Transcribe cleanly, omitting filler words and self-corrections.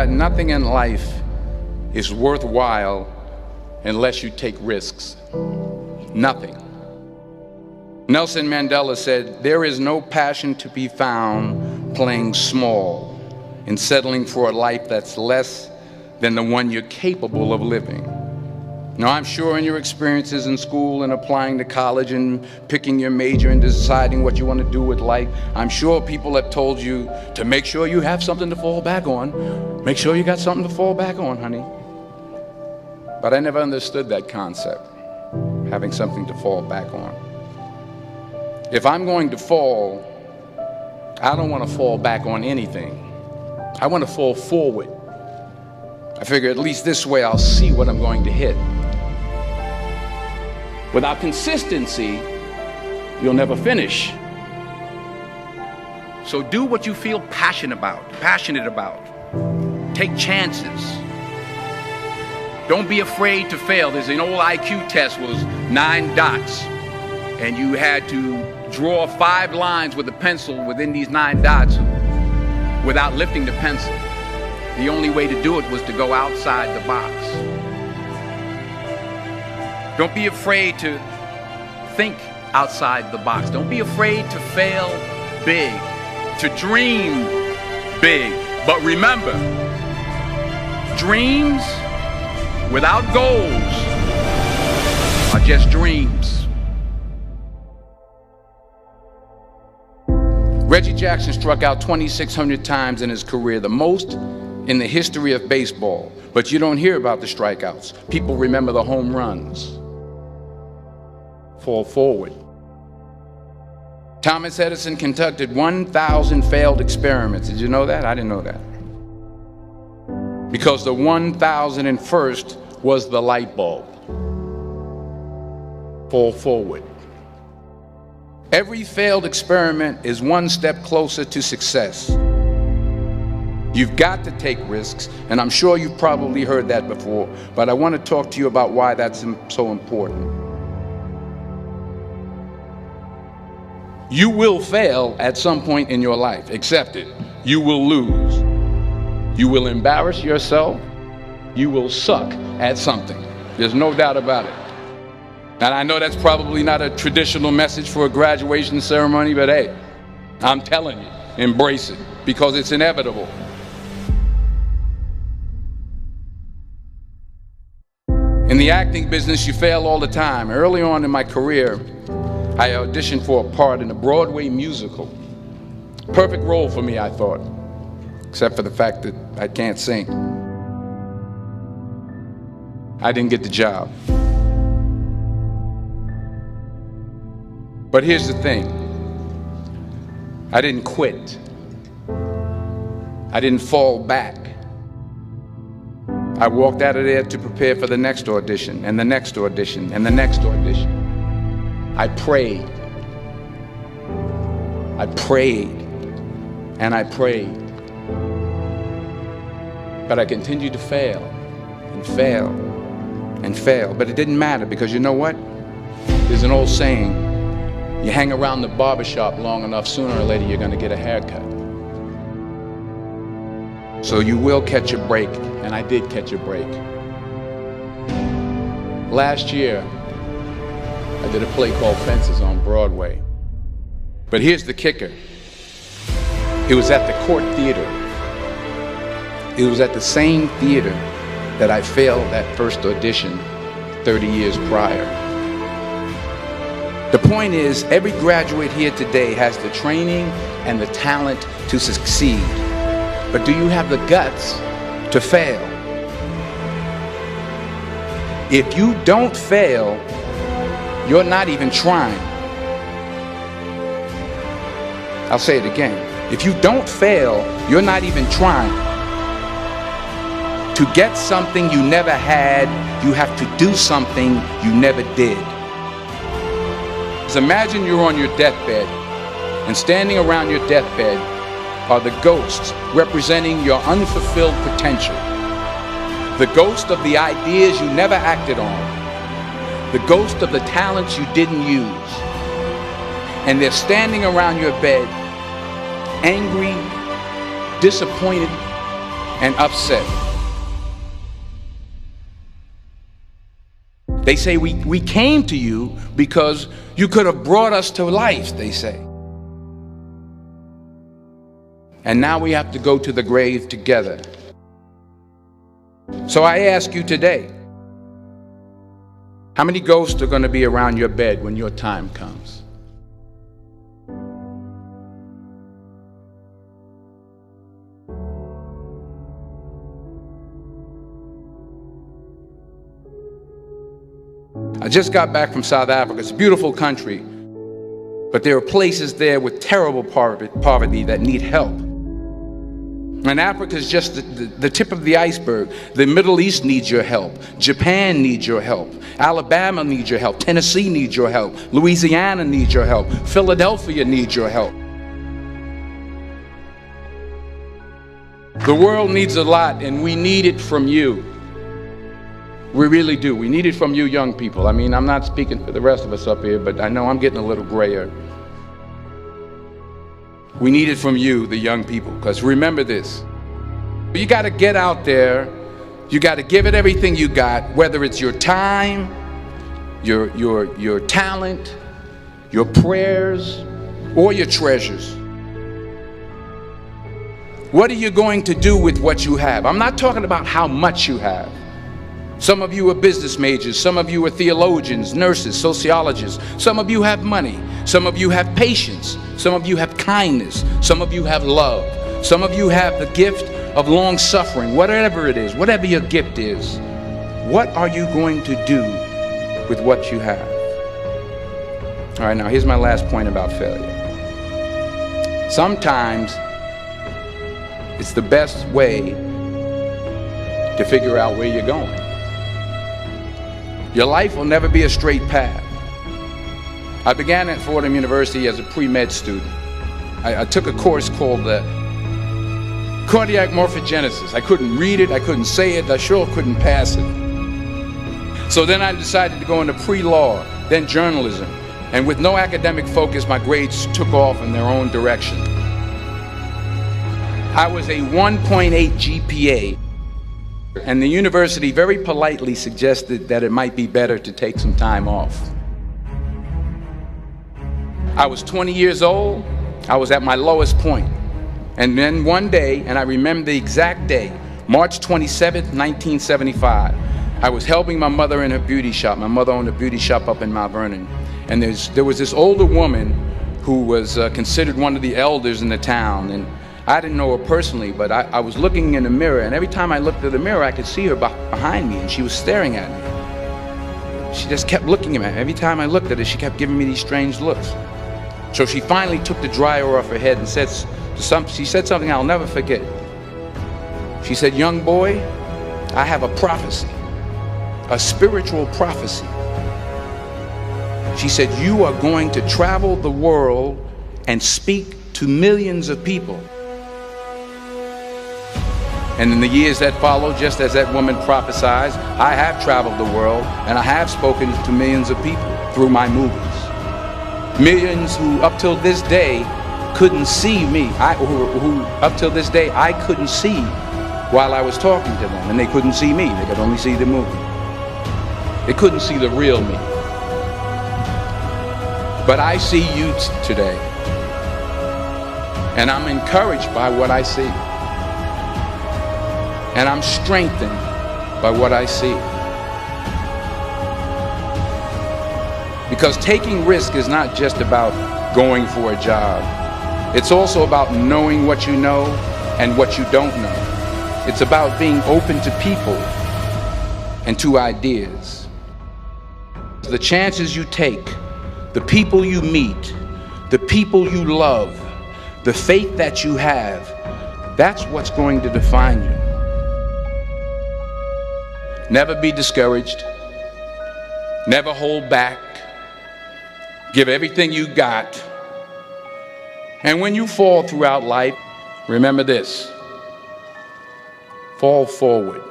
that nothing in life is worthwhile unless you take risks. Nothing. Nelson Mandela said, "There is no passion to be found playing small and settling for a life that's less than the one you're capable of living." Now, I'm sure in your experiences in school and applying to college and picking your major and deciding what you want to do with life, I'm sure people have told you to make sure you have something to fall back on. Make sure you got something to fall back on, honey. But I never understood that concept, having something to fall back on. If I'm going to fall, I don't want to fall back on anything. I want to fall forward. I figure at least this way I'll see what I'm going to hit. Without consistency, you'll never finish. So do what you feel passionate about. Take chances. Don't be afraid to fail. There's an old IQ test, was 9 dots, and you had to draw 5 lines with a pencil within these 9 dots without lifting the pencil. The only way to do it was to go outside the box. Don't be afraid to think outside the box. Don't be afraid to fail big, to dream big. But remember, dreams without goals are just dreams. Reggie Jackson struck out 2,600 times in his career, the most in the history of baseball. But you don't hear about the strikeouts. People remember the home runs. Fall forward. Thomas Edison conducted 1,000 failed experiments. Did you know that? I didn't know that. Because the 1,001st was the light bulb. Fall forward. Every failed experiment is one step closer to success. You've got to take risks, and I'm sure you've probably heard that before, but I want to talk to you about why that's so important. You will fail at some point in your life. Accept it. You will lose. You will embarrass yourself. You will suck at something. There's no doubt about it. And I know that's probably not a traditional message for a graduation ceremony, but hey, I'm telling you, embrace it, because it's inevitable. In the acting business, you fail all the time. Early on in my career, I auditioned for a part in a Broadway musical. Perfect role for me, I thought, except for the fact that I can't sing. I didn't get the job. But here's the thing. I didn't quit. I didn't fall back. I walked out of there to prepare for the next audition, and the next audition, and the next audition. I prayed. I prayed. And I prayed. But I continued to fail, and fail, and fail. But it didn't matter, because you know what? There's an old saying, you hang around the barbershop long enough, sooner or later you're going to get a haircut. So you will catch a break, and I did catch a break. Last year, I did a play called Fences on Broadway. But here's the kicker. It was at the Court Theater. It was at the same theater that I failed that first audition 30 years prior. The point is, every graduate here today has the training and the talent to succeed. But do you have the guts to fail? If you don't fail, you're not even trying. I'll say it again. If you don't fail, you're not even trying. To get something you never had, you have to do something you never did. So imagine you're on your deathbed, and standing around your deathbed are the ghosts representing your unfulfilled potential. The ghost of the ideas you never acted on. The ghost of the talents you didn't use. And they're standing around your bed, angry, disappointed, and upset. They say we came to you because you could have brought us to life, they say. And now we have to go to the grave together. So I ask you today, how many ghosts are going to be around your bed when your time comes? I just got back from South Africa. It's a beautiful country, but there are places there with terrible poverty that need help. And Africa is just the tip of the iceberg. The Middle East needs your help. Japan needs your help. Alabama needs your help. Tennessee needs your help. Louisiana needs your help. Philadelphia needs your help. The world needs a lot, and we need it from you. We really do. We need it from you young people. I mean, I'm not speaking for the rest of us up here, but I know I'm getting a little grayer. We need it from you, the young people, because remember this. You got to get out there. You got to give it everything you got, whether it's your time, your talent, your prayers, or your treasures. What are you going to do with what you have? I'm not talking about how much you have. Some of you are business majors, some of you are theologians, nurses, sociologists. Some of you have money, some of you have patience, some of you have kindness, some of you have love, some of you have the gift of long suffering. Whatever it is, whatever your gift is, what are you going to do with what you have? All right, now here's my last point about failure. Sometimes it's the best way to figure out where you're going. Your life will never be a straight path. I began at Fordham University as a pre-med student. I took a course called cardiac morphogenesis. I couldn't read it, I couldn't say it, I sure couldn't pass it. So then I decided to go into pre-law, then journalism. And with no academic focus, my grades took off in their own direction. I was a 1.8 GPA. And the university very politely suggested that it might be better to take some time off. I was 20 years old. I was at my lowest point. And then one day, and I remember the exact day, March 27th, 1975, I was helping my mother in her beauty shop. My mother owned a beauty shop up in Mount Vernon. And there was this older woman who was considered one of the elders in the town. And I didn't know her personally, but I was looking in the mirror, and every time I looked at the mirror, I could see her behind me, and she was staring at me. She just kept looking at me. Every time I looked at her, she kept giving me these strange looks. So she finally took the dryer off her head and she said something I'll never forget. She said, "Young boy, I have a prophecy, a spiritual prophecy." She said, "You are going to travel the world and speak to millions of people." And in the years that followed, just as that woman prophesied, I have traveled the world and I have spoken to millions of people through my movies. Millions who up till this day couldn't see me, who up till this day I couldn't see while I was talking to them, and they couldn't see me, they could only see the movie. They couldn't see the real me. But I see you today, and I'm encouraged by what I see. And I'm strengthened by what I see. Because taking risk is not just about going for a job. It's also about knowing what you know and what you don't know. It's about being open to people and to ideas. The chances you take, the people you meet, the people you love, the faith that you have, that's what's going to define you. Never be discouraged. Never hold back. Give everything you got. And when you fall throughout life, remember this: fall forward.